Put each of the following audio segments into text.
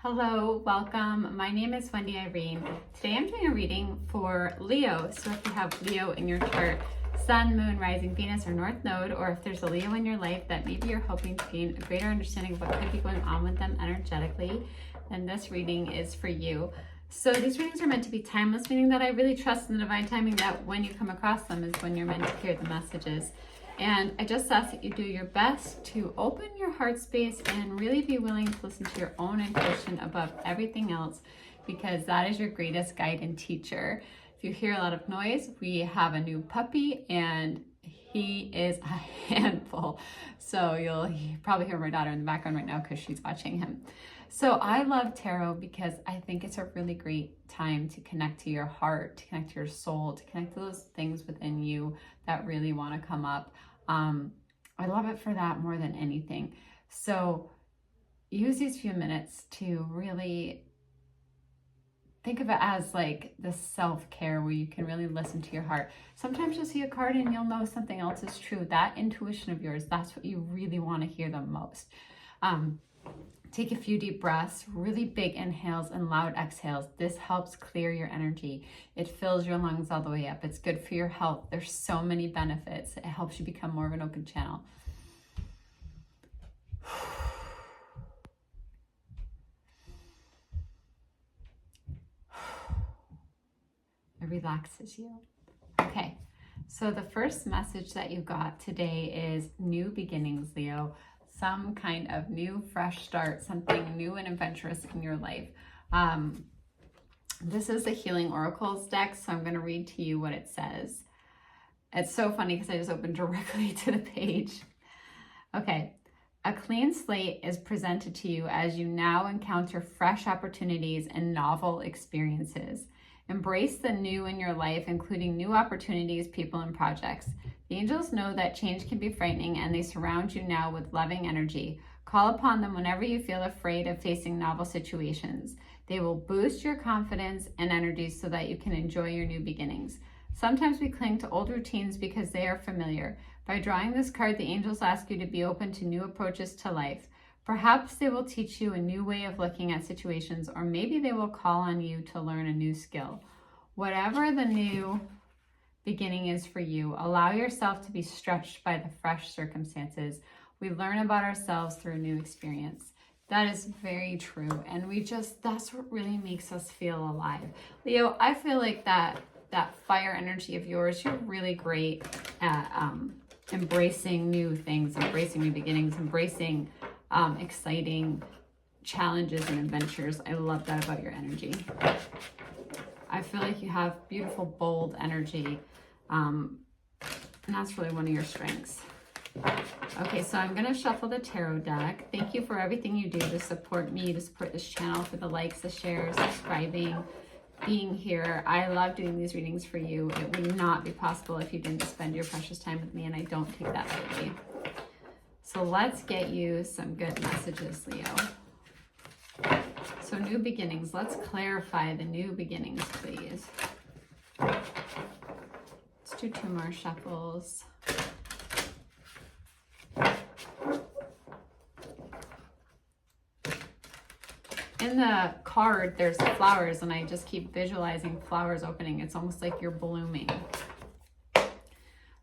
Hello, welcome. My name is Wendy Irene. Today I'm doing a reading for Leo. So if you have Leo in your chart, Sun, Moon, Rising, Venus, or North Node, or if there's a Leo in your life that maybe you're hoping to gain a greater understanding of what could be going on with them energetically, then this reading is for you. So these readings are meant to be timeless, meaning that I really trust in the divine timing that when you come across them is when you're meant to hear the messages. And I just ask that you do your best to open your heart space and really be willing to listen to your own intuition above everything else, because that is your greatest guide and teacher. If you hear a lot of noise, we have a new puppy and he is a handful. So you'll probably hear my daughter in the background right now because she's watching him. So I love tarot because I think it's a really great time to connect to your heart, to connect to your soul, to connect to those things within you that really want to come up. I love it for that more than anything. So use these few minutes to really think of it as like the self-care where you can really listen to your heart. Sometimes you'll see a card and you'll know something else is true. That intuition of yours, that's what you really want to hear the most. Take a few deep breaths, really big inhales and loud exhales. This helps clear your energy. It fills your lungs all the way up. It's good for your health. There's so many benefits. It helps you become more of an open channel. It relaxes you. Okay, so the first message that you got today is new beginnings, Leo. Some kind of new, fresh start, something new and adventurous in your life. This is the Healing Oracles deck, so I'm going to read to you what it says. It's so funny because I just opened directly to the page. Okay. A clean slate is presented to you as you now encounter fresh opportunities and novel experiences. Embrace the new in your life, including new opportunities, people, and projects. The angels know that change can be frightening, and they surround you now with loving energy. Call upon them whenever you feel afraid of facing novel situations. They will boost your confidence and energy so that you can enjoy your new beginnings. Sometimes we cling to old routines because they are familiar. By drawing this card, the angels ask you to be open to new approaches to life. Perhaps they will teach you a new way of looking at situations, or maybe they will call on you to learn a new skill. Whatever the new beginning is for you, allow yourself to be stretched by the fresh circumstances. We learn about ourselves through a new experience. That is very true. And that's what really makes us feel alive. Leo, I feel like that fire energy of yours, you're really great at embracing new things, embracing new beginnings, embracing exciting challenges and adventures. I love that about your energy. I feel like you have beautiful, bold energy, and that's really one of your strengths. Okay, so I'm going to shuffle the tarot deck. Thank you for everything you do to support me, to support this channel, for the likes, the shares, subscribing, being here. I love doing these readings for you. It would not be possible if you didn't spend your precious time with me, and I don't take that lightly. So let's get you some good messages, Leo. So new beginnings. Let's clarify the new beginnings, please. Let's do 2 more shuffles. In the card, there's flowers, and I just keep visualizing flowers opening. It's almost like you're blooming.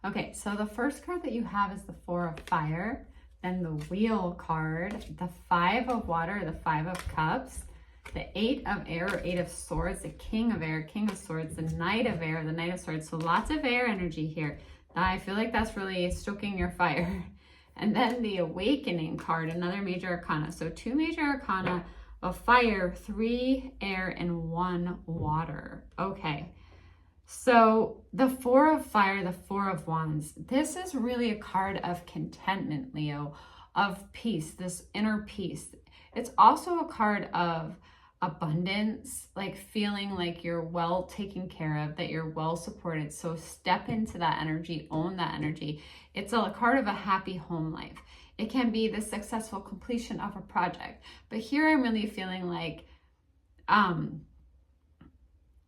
Okay, so the first card that you have is the 4 of Fire. Then the Wheel card, the 5 of Water, the 5 of Cups, the 8 of Air, or 8 of Swords, the King of Air, King of Swords, the Knight of Air, the Knight of Swords. So lots of air energy here. I feel like that's really stoking your fire. And then the Awakening card, another major arcana. So 2 major arcana of fire, 3 air, and 1 water. Okay. So the 4 of Fire, the 4 of Wands, this is really a card of contentment, Leo, of peace, this inner peace. It's also a card of abundance, like feeling like you're well taken care of, that you're well supported. So step into that energy, own that energy. It's a card of a happy home life. It can be the successful completion of a project. But here I'm really feeling like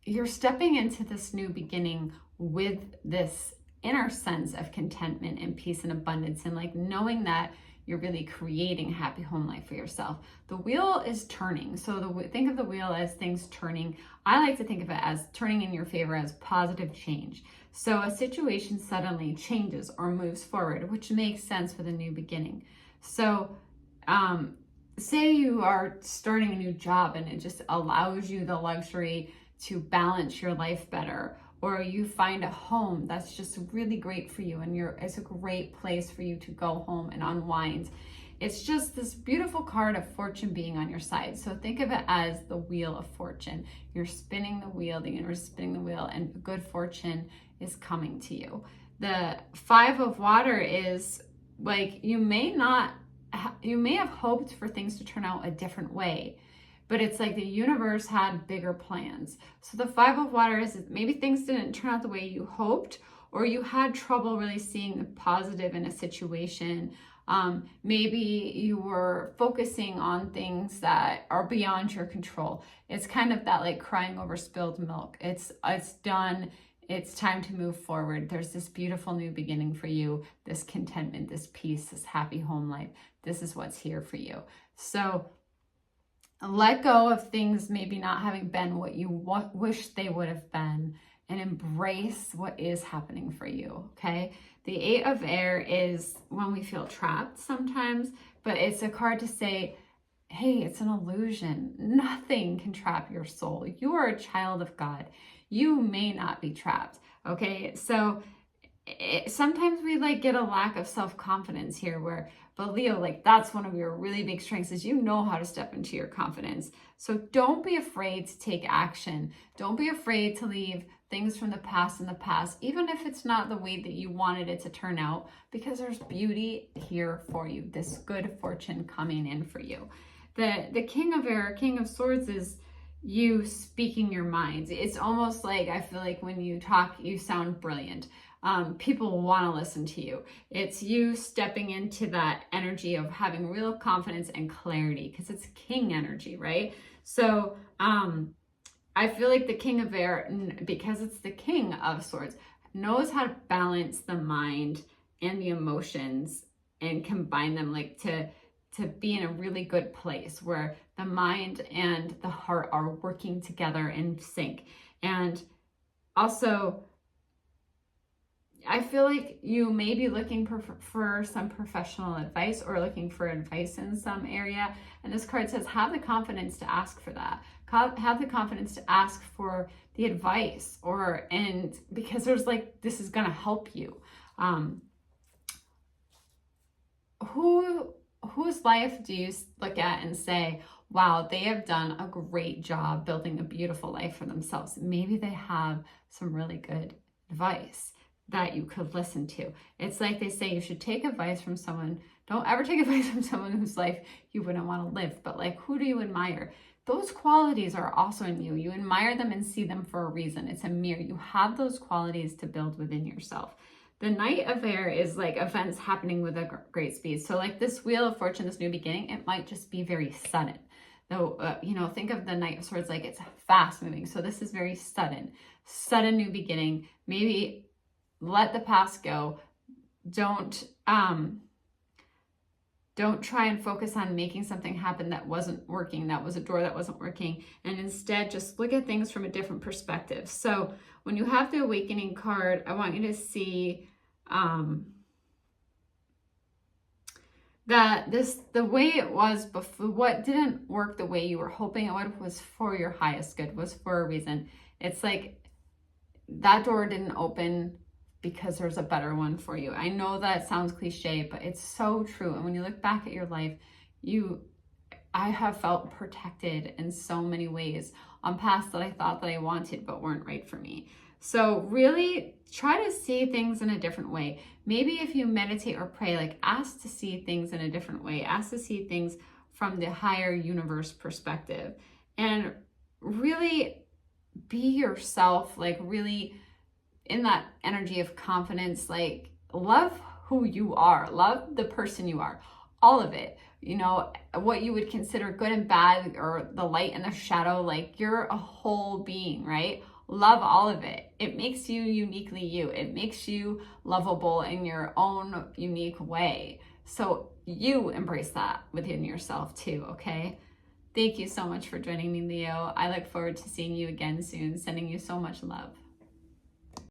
you're stepping into this new beginning with this inner sense of contentment and peace and abundance, and like knowing that you're really creating a happy home life for yourself. The wheel is turning. So think of the wheel as things turning. I like to think of it as turning in your favor, as positive change. So a situation suddenly changes or moves forward, which makes sense with a new beginning. So say you are starting a new job and it just allows you the luxury to balance your life better, or you find a home that's just really great for you and it's a great place for you to go home and unwind. It's just this beautiful card of fortune being on your side. So think of it as the wheel of fortune. You're spinning the wheel, the universe is spinning the wheel, and good fortune is coming to you. The 5 of water is like, you may have hoped for things to turn out a different way, but it's like the universe had bigger plans. So the 5 of water is maybe things didn't turn out the way you hoped, or you had trouble really seeing the positive in a situation. Maybe you were focusing on things that are beyond your control. It's kind of that like crying over spilled milk. It's done. It's time to move forward. There's this beautiful new beginning for you, this contentment, this peace, this happy home life. This is what's here for you. So let go of things maybe not having been what you wish they would have been, and embrace what is happening for you, okay? The 8 of air is when we feel trapped sometimes, but it's a card to say, hey, it's an illusion. Nothing can trap your soul. You are a child of God. You may not be trapped, okay? So sometimes we like get a lack of self-confidence here but Leo, like that's one of your really big strengths, is you know how to step into your confidence. So don't be afraid to take action. Don't be afraid to leave things from the past in the past, even if it's not the way that you wanted it to turn out, because there's beauty here for you, this good fortune coming in for you. The King of Air, King of Swords, is you speaking your mind. It's almost like, I feel like when you talk, you sound brilliant. People want to listen to you. It's you stepping into that energy of having real confidence and clarity, because it's king energy, right? So I feel like the King of Air, because it's the King of Swords, knows how to balance the mind and the emotions and combine them, like to be in a really good place where the mind and the heart are working together in sync. And also, I feel like you may be looking for some professional advice, or looking for advice in some area. And this card says, have the confidence to ask for that. Have the confidence to ask for the advice, and because there's like, this is going to help you. Whose life do you look at and say, wow, they have done a great job building a beautiful life for themselves? Maybe they have some really good advice that you could listen to. It's like they say, you should take advice from someone. Don't ever take advice from someone whose life you wouldn't want to live. But like, who do you admire? Those qualities are also in you. You admire them and see them for a reason. It's a mirror. You have those qualities to build within yourself. The Knight of Air is like events happening with a great speed. So like this Wheel of Fortune, this new beginning, it might just be very sudden. Though, think of the Knight of Swords like it's fast moving. So this is very sudden new beginning. Maybe let the past go. Don't try and focus on making something happen that wasn't working, that was a door that wasn't working, and instead just look at things from a different perspective. So when you have the Awakening card, I want you to see that the way it was before, what didn't work the way you were hoping it would, was for your highest good, was for a reason. It's like that door didn't open because there's a better one for you. I know that sounds cliche, but it's so true. And when you look back at your life, I have felt protected in so many ways on paths that I thought that I wanted but weren't right for me. So really try to see things in a different way. Maybe if you meditate or pray, like ask to see things in a different way. Ask to see things from the higher universe perspective. And really be yourself, like really in that energy of confidence, like love who you are, love the person you are, all of it, what you would consider good and bad, or the light and the shadow, like you're a whole being, right? Love all of it. It makes you uniquely you. It makes you lovable in your own unique way. So you embrace that within yourself too, okay? Thank you so much for joining me, Leo. I look forward to seeing you again soon. Sending you so much love.